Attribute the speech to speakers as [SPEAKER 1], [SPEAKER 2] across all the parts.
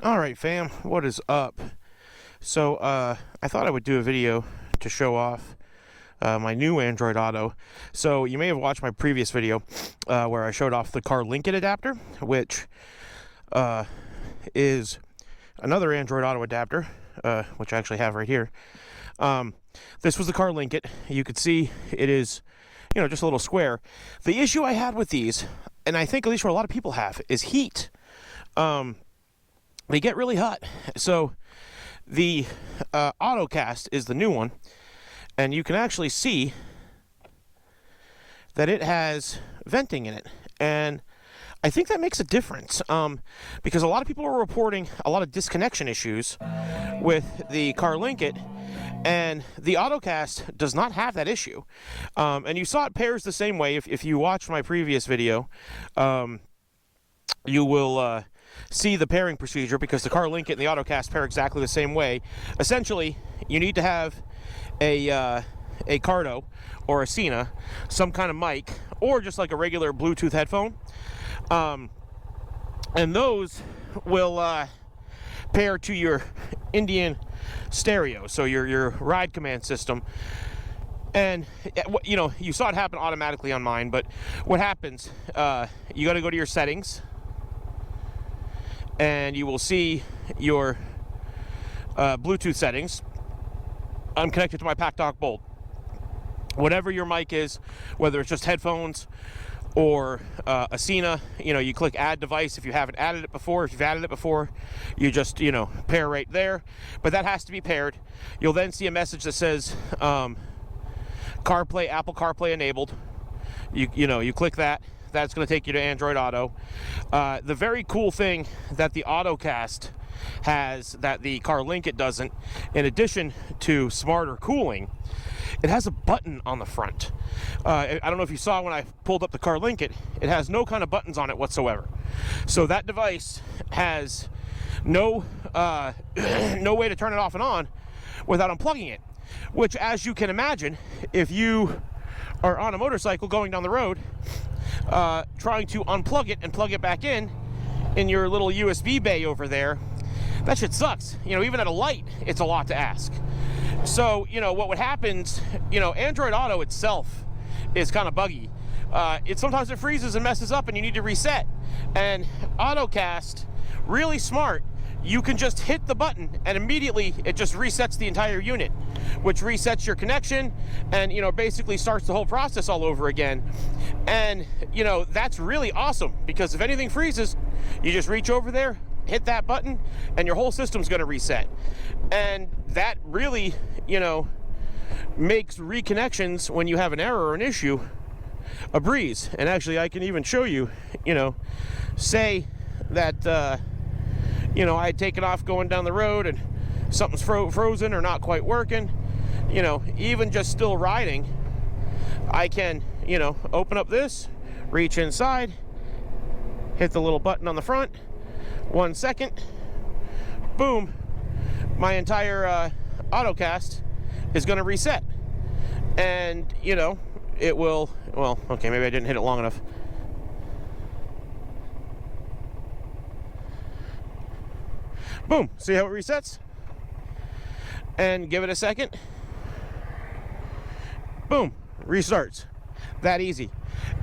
[SPEAKER 1] Alright fam, what is up? So I thought I would do a video to show off my new Android Auto. So you may have watched my previous video where I showed off the car Linkit adapter, which is another Android Auto adapter, which I actually have right here. This was the car Linkit. You could see it is, you know, just a little square. The issue I had with these, and I think at least what a lot of people have, is heat. They get really hot. So the Ottocast is the new one, and you can actually see that it has venting in it, and I think that makes a difference, because a lot of people are reporting a lot of disconnection issues with the car Linkit, and the Ottocast does not have that issue. And you saw it pairs the same way. If you watched my previous video, you will see the pairing procedure, because the car Linkit and the Ottocast pair exactly the same way. Essentially, you need to have a Cardo or a Sena, some kind of mic, or just like a regular Bluetooth headphone. And those will pair to your Indian stereo, so your ride command system. And you know, you saw it happen automatically on mine, but what happens, you got to go to your settings, and you will see your Bluetooth settings. I'm connected to my PackTalk Bold. Whatever your mic is, whether it's just headphones or a Sena, you know, you click add device if you haven't added it before. If you've added it before, you just, you know, pair right there. But that has to be paired. You'll then see a message that says CarPlay, Apple CarPlay enabled. You know, you click that. That's going to take you to Android Auto. The very cool thing that the Ottocast has that the car Linkit doesn't, in addition to smarter cooling, it has a button on the front. I don't know if you saw when I pulled up the car Linkit, it has no kind of buttons on it whatsoever. So that device has no way to turn it off and on without unplugging it, which, as you can imagine, if you are on a motorcycle going down the road, trying to unplug it and plug it back in your little USB bay over there, that shit sucks. You know, even at a light, it's a lot to ask. So, you know, what happens, you know, Android Auto itself is kind of buggy. Sometimes it freezes and messes up and you need to reset. And Ottocast, really smart, you can just hit the button and immediately it just resets the entire unit, which resets your connection and, you know, basically starts the whole process all over again. And, you know, that's really awesome, because if anything freezes, you just reach over there, hit that button, and your whole system's going to reset. And that really, you know, makes reconnections when you have an error or an issue a breeze. And actually, I can even show you, you know, say that, you know, I had taken off going down the road and something's frozen or not quite working. You know, even just still riding, I can, you know, open up this, reach inside, hit the little button on the front, 1 second, boom, my entire Ottocast is going to reset. And, you know, it will, well, okay, maybe I didn't hit it long enough. Boom, see how it resets? And give it a second. Boom, restarts. That easy.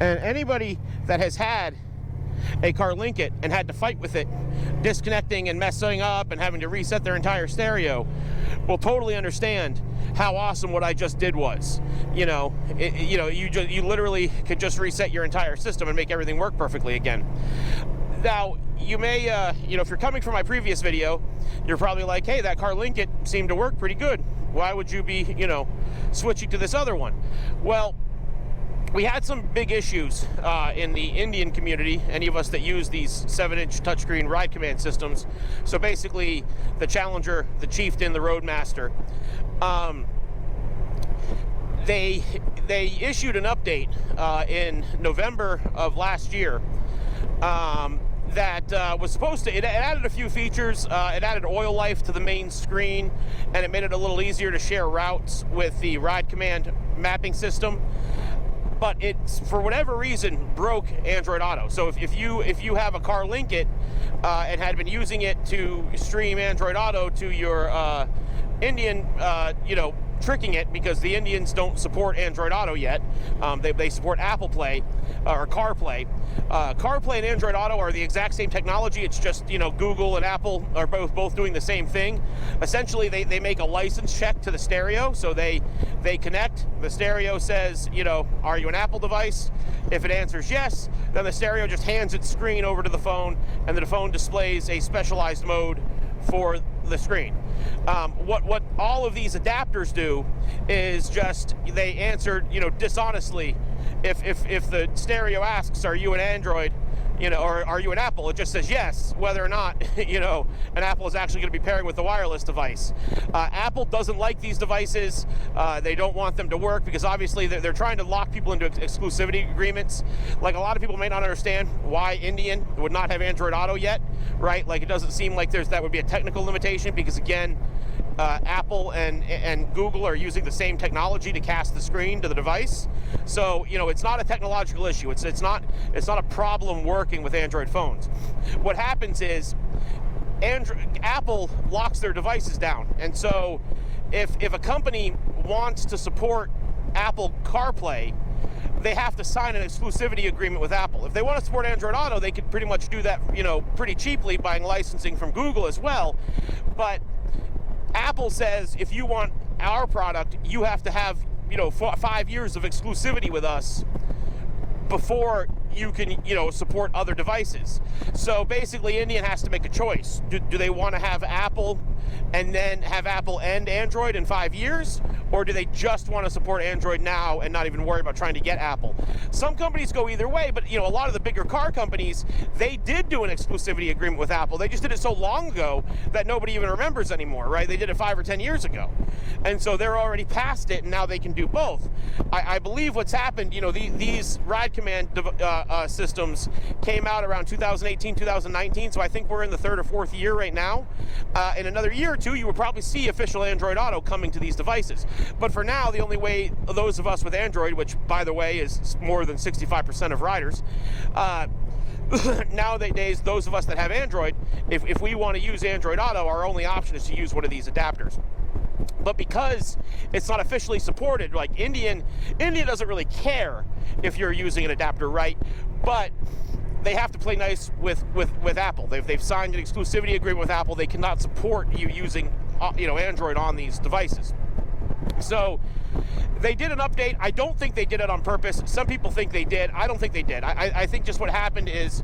[SPEAKER 1] And anybody that has had a car Linkit and had to fight with it disconnecting and messing up and having to reset their entire stereo will totally understand how awesome what I just did was. You know, you literally could just reset your entire system and make everything work perfectly again. Now, you may, you know, if you're coming from my previous video, you're probably like, hey, that car Linkit seemed to work pretty good. Why would you be, you know, switching to this other one? Well, we had some big issues in the Indian community, any of us that use these 7-inch touchscreen ride command systems. So basically, the Challenger, the Chieftain, the Roadmaster, they issued an update in November of last year that was supposed to, it added a few features. It added oil life to the main screen, and it made it a little easier to share routes with the ride command mapping system. but it's, for whatever reason, broke Android Auto. So if you have a car link it and had been using it to stream Android Auto to your Indian, tricking it, because the Indians don't support Android Auto yet. They support Apple Play or CarPlay. CarPlay and Android Auto are the exact same technology. It's just, Google and Apple are both doing the same thing. Essentially, they make a license check to the stereo. So they connect. The stereo says, are you an Apple device? If it answers yes, then the stereo just hands its screen over to the phone, and the phone displays a specialized mode for the screen. What all of these adapters do is just, they answer, dishonestly. If the stereo asks, are you an Android, or are you an Apple, it just says yes, whether or not, an Apple is actually going to be pairing with the wireless device. Apple doesn't like these devices. They don't want them to work because obviously they're trying to lock people into exclusivity agreements. Like, a lot of people may not understand why Indian would not have Android Auto yet, right? Like, it doesn't seem like that would be a technical limitation because, again, Apple and Google are using the same technology to cast the screen to the device. So, it's not a technological issue. It's not a problem working with Android phones. What happens is Apple locks their devices down. And so if a company wants to support Apple CarPlay, they have to sign an exclusivity agreement with Apple. If they want to support Android Auto, they could pretty much do that, pretty cheaply, buying licensing from Google as well. But Apple says, if you want our product, you have to have, 5 years of exclusivity with us before you can, support other devices. So basically, Indian has to make a choice. Do they want to have Apple and then have Apple and Android in 5 years? Or do they just want to support Android now and not even worry about trying to get Apple? Some companies go either way, but a lot of the bigger car companies, they did do an exclusivity agreement with Apple. They just did it so long ago that nobody even remembers anymore, right? They did it 5 or 10 years ago. And so they're already past it, and now they can do both. I believe what's happened, these Ride Command systems came out around 2018, 2019, so I think we're in the 3rd or 4th year right now. In another year or two, you will probably see official Android Auto coming to these devices. But for now, the only way those of us with Android, which, by the way, is more than 65% of riders, nowadays, those of us that have Android, if we want to use Android Auto, our only option is to use one of these adapters. But because it's not officially supported, like Indian doesn't really care if you're using an adapter, right? But they have to play nice with Apple. They've signed an exclusivity agreement with Apple. They cannot support you using Android on these devices. So they did an update. I don't think they did it on purpose. Some people think they did. I don't think they did. I think just what happened is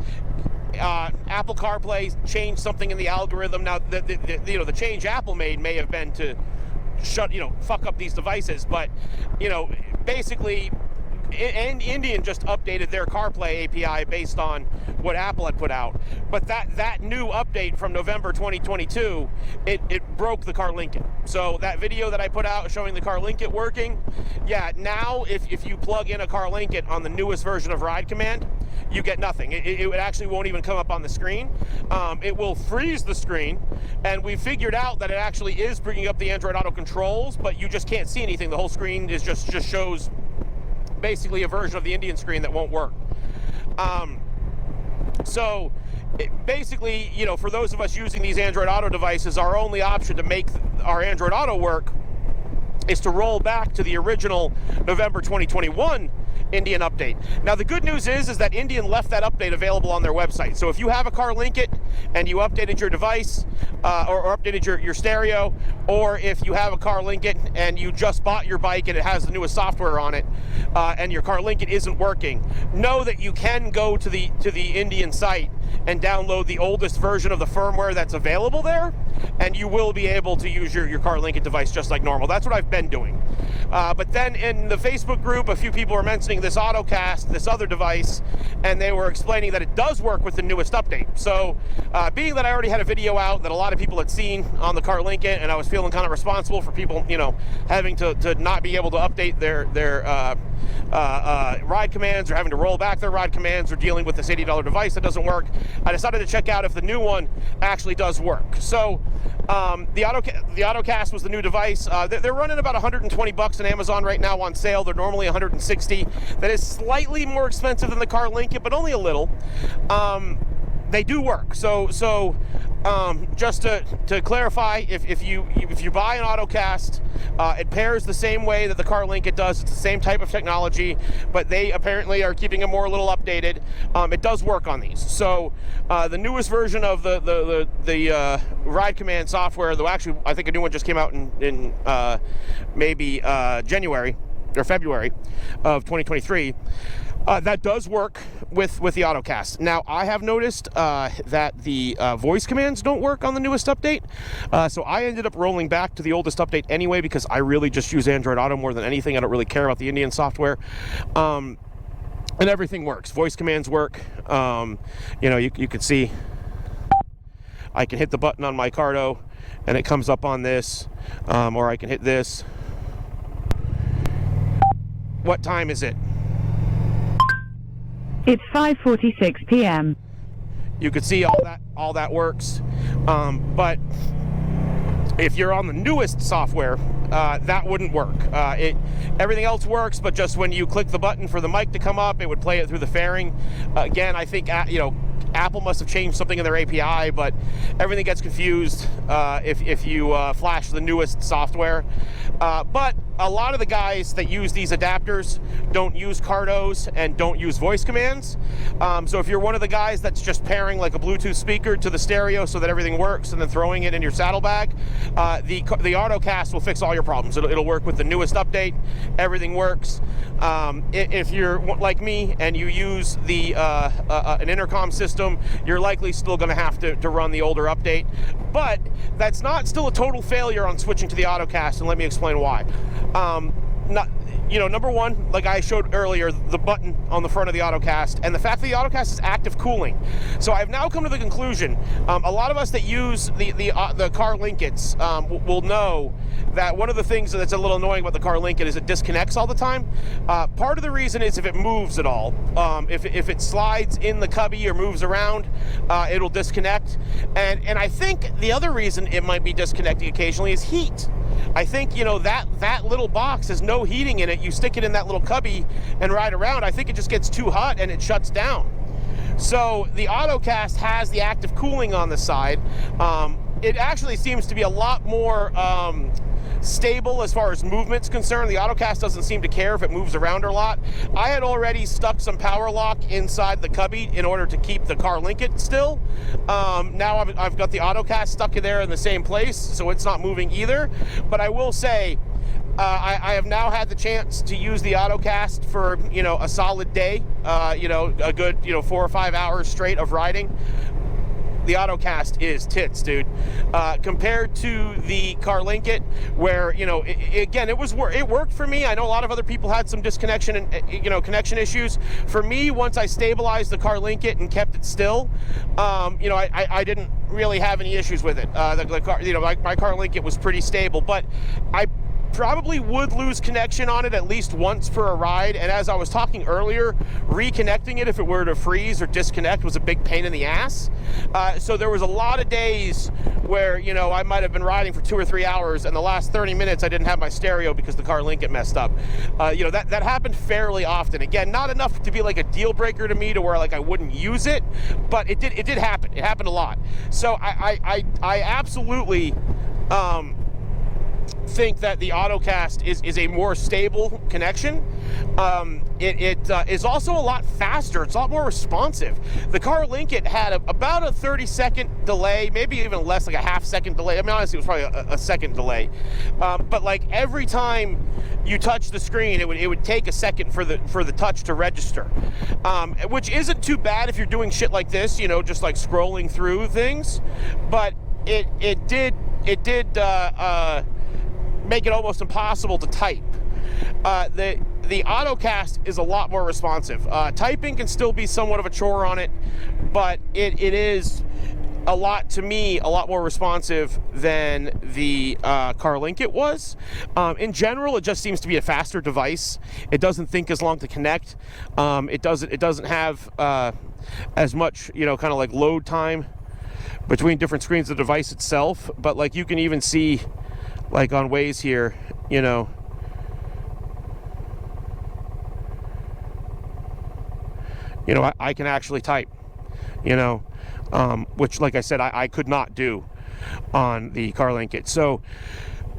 [SPEAKER 1] Apple CarPlay changed something in the algorithm. Now, the change Apple made may have been to fuck up these devices, but basically, and Indian just updated their CarPlay API based on what Apple had put out. But that new update from November 2022, it broke the car link it. So that video that I put out showing the car link it working, yeah, now if you plug in a car link it on the newest version of Ride Command, you get nothing. It actually won't even come up on the screen. It will freeze the screen, and we figured out that it actually is bringing up the Android Auto controls, but you just can't see anything. The whole screen is just shows basically a version of the Indian screen that won't work. So basically, for those of us using these Android Auto devices, our only option to make our Android Auto work is to roll back to the original November 2021 Indian update. Now, the good news is that Indian left that update available on their website. So if you have a car link it and you updated your device or updated your stereo, or if you have a car link it and you just bought your bike and it has the newest software on it and your car link it isn't working, know that you can go to the Indian site and download the oldest version of the firmware that's available there, and you will be able to use your car link it device just like normal. That's what I've been doing. But then in the Facebook group, a few people were mentioning this Ottocast, this other device, and they were explaining that it does work with the newest update. So being that I already had a video out that a lot of people had seen on the car link it, and I was feeling kind of responsible for people, having to not be able to update their ride commands, or having to roll back their ride commands, or dealing with this $80 device that doesn't work, I decided to check out if the new one actually does work. So The Ottocast was the new device. They're running about $120 on Amazon right now on sale. They're normally $160. That is slightly more expensive than the Car Link-It, but only a little. They do work. So just to clarify, if you buy an Ottocast, it pairs the same way that the Car Link-It does. It's the same type of technology, but they apparently are keeping it more a little updated. It does work on these. So the newest version of the Ride Command software, though actually I think a new one just came out in maybe January or February of 2023. That does work with the Ottocast. Now, I have noticed that the voice commands don't work on the newest update. So I ended up rolling back to the oldest update anyway, because I really just use Android Auto more than anything. I don't really care about the Indian software. And everything works. Voice commands work. You can see I can hit the button on my Cardo and it comes up on this, or I can hit this. What time is it?
[SPEAKER 2] It's 5:46 p.m.
[SPEAKER 1] You could see all that works, but if you're on the newest software, that wouldn't work. Everything else works, but just when you click the button for the mic to come up, it would play it through the fairing. Again, I think Apple must have changed something in their API, but everything gets confused if you flash the newest software. But a lot of the guys that use these adapters don't use Cardos and don't use voice commands. So if you're one of the guys that's just pairing like a Bluetooth speaker to the stereo so that everything works and then throwing it in your saddlebag, the Ottocast will fix all your problems. It'll work with the newest update. Everything works. If you're like me and you use an intercom system, you're likely still going to have to run the older update. But that's not still a total failure on switching to the Ottocast, and let me explain why. Number one, like I showed earlier, the button on the front of the Ottocast, and the fact that the Ottocast is active cooling. So I've now come to the conclusion, a lot of us that use the Car Link-Its will know that one of the things that's a little annoying about the Car Link-It is it disconnects all the time. Part of the reason is if it moves at all. If it slides in the cubby or moves around, it'll disconnect. And I think the other reason it might be disconnecting occasionally is heat. I think, that little box has no heating in it. You stick it in that little cubby and ride around. I think it just gets too hot and it shuts down. So the Ottocast has the active cooling on the side. It actually seems to be a lot more stable as far as movement's concerned. The Ottocast doesn't seem to care if it moves around a lot. I had already stuck some power lock inside the cubby in order to keep the Car Link-It still. Now I've got the Ottocast stuck in there in the same place, so it's not moving either. But I will say, I have now had the chance to use the Ottocast for, a solid day, a good, 4 or 5 hours straight of riding. The Ottocast is tits, dude. Compared to the Car Link-It, where it worked for me. I know a lot of other people had some disconnection and connection issues. For me, once I stabilized the Car Link-It and kept it still, I didn't really have any issues with it. My Car Link-It was pretty stable, but I probably would lose connection on it at least once for a ride. And as I was talking earlier, reconnecting it if it were to freeze or disconnect was a big pain in the ass. So there was a lot of days where, I might have been riding for 2 or 3 hours and the last 30 minutes I didn't have my stereo because the Car Link-It messed up. That happened fairly often. Again, not enough to be like a deal breaker to me to where like I wouldn't use it, but it did happen. It happened a lot. So I absolutely think that the Ottocast is a more stable connection. It is also a lot faster. It's a lot more responsive. The Car Link-It had about a 30-second delay, maybe even less, like a half-second delay. I mean, honestly, it was probably a second delay. But like every time you touch the screen, it would take a second for the touch to register, which isn't too bad if you're doing shit like this, just like scrolling through things. But it did make it almost impossible to type. The Ottocast is a lot more responsive. Typing can still be somewhat of a chore on it, but it is a lot more responsive than the Car Link-It was. In general, it just seems to be a faster device. It doesn't think as long to connect. It doesn't have as much, kind of like load time between different screens of the device itself, but like you can even see like on Waze here, you know, I can actually type, you know, which, like I said, I could not do on the CarLink. So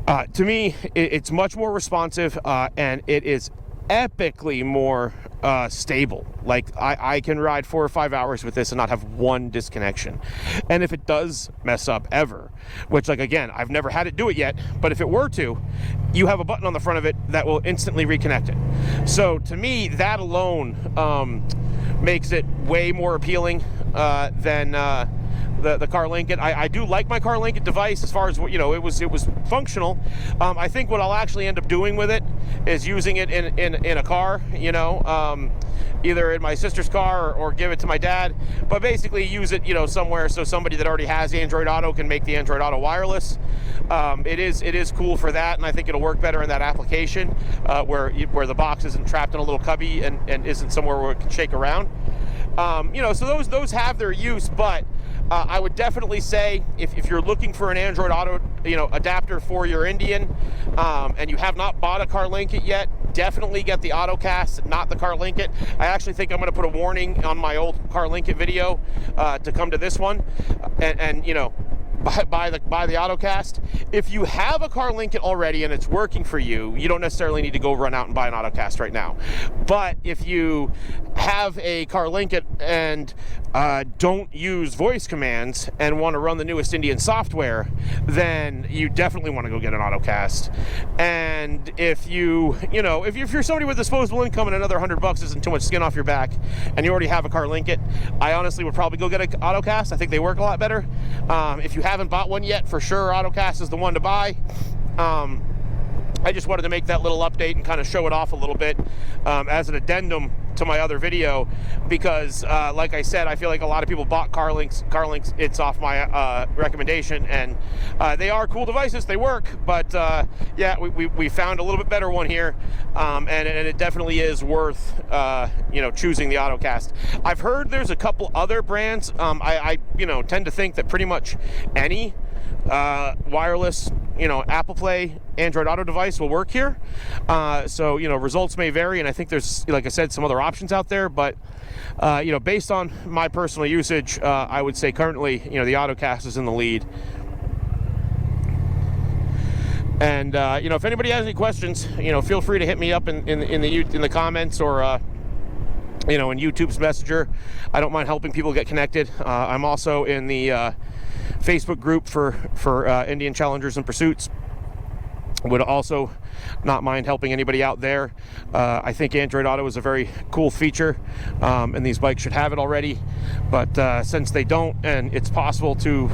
[SPEAKER 1] to me, it's much more responsive, and it is epically more stable. Like I can ride 4 or 5 hours with this and not have one disconnection. And if it does mess up ever, which, like, again, I've never had it do it yet, but if it were to, you have a button on the front of it that will instantly reconnect it. So to me, that alone makes it way more appealing than the CarLink. I do like my CarLink device as far as, you know, it was functional. I think what I'll actually end up doing with it is using it in a car, you know, either in my sister's car or give it to my dad, but basically use it, you know, somewhere so somebody that already has Android Auto can make the Android Auto wireless. It is cool for that, and I think it'll work better in that application where the box isn't trapped in a little cubby and isn't somewhere where it can shake around. You know, so those have their use, but I would definitely say if you're looking for an Android Auto, you know, adapter for your Indian, and you have not bought a CarLink yet, definitely get the Ottocast, not the CarLink. I actually think I'm going to put a warning on my old CarLink video to come to this one, and you know, buy the Ottocast. If you have a CarLink already and it's working for you, you don't necessarily need to go run out and buy an Ottocast right now. But if you have a CarLink and don't use voice commands and want to run the newest Indian software, then you definitely want to go get an Ottocast. And if you're somebody with disposable income and another $100 isn't too much skin off your back, and you already have a CarLink, I honestly would probably go get an Ottocast. I think they work a lot better. If you haven't bought one yet, for sure Ottocast is the one to buy. I just wanted to make that little update and kind of show it off a little bit as an addendum to my other video, because like I said, I feel like a lot of people bought CarLinks. It's off my recommendation, and they are cool devices. They work, but yeah, we found a little bit better one here, and it definitely is worth choosing the Ottocast. I've heard there's a couple other brands. I tend to think that pretty much any wireless, Apple Play Android Auto device will work here. So, results may vary, and I think there's, like I said, some other options out there, but, based on my personal usage, I would say currently, the Ottocast is in the lead. And, if anybody has any questions, feel free to hit me up in the comments or, in YouTube's Messenger. I don't mind helping people get connected. I'm also in the Facebook group for Indian Challengers and Pursuits. Would also not mind helping anybody out there. I think Android Auto is a very cool feature, and these bikes should have it already. But since they don't, and it's possible to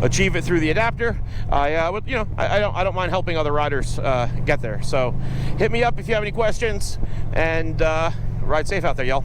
[SPEAKER 1] achieve it through the adapter, I don't mind helping other riders get there. So hit me up if you have any questions, and ride safe out there, y'all.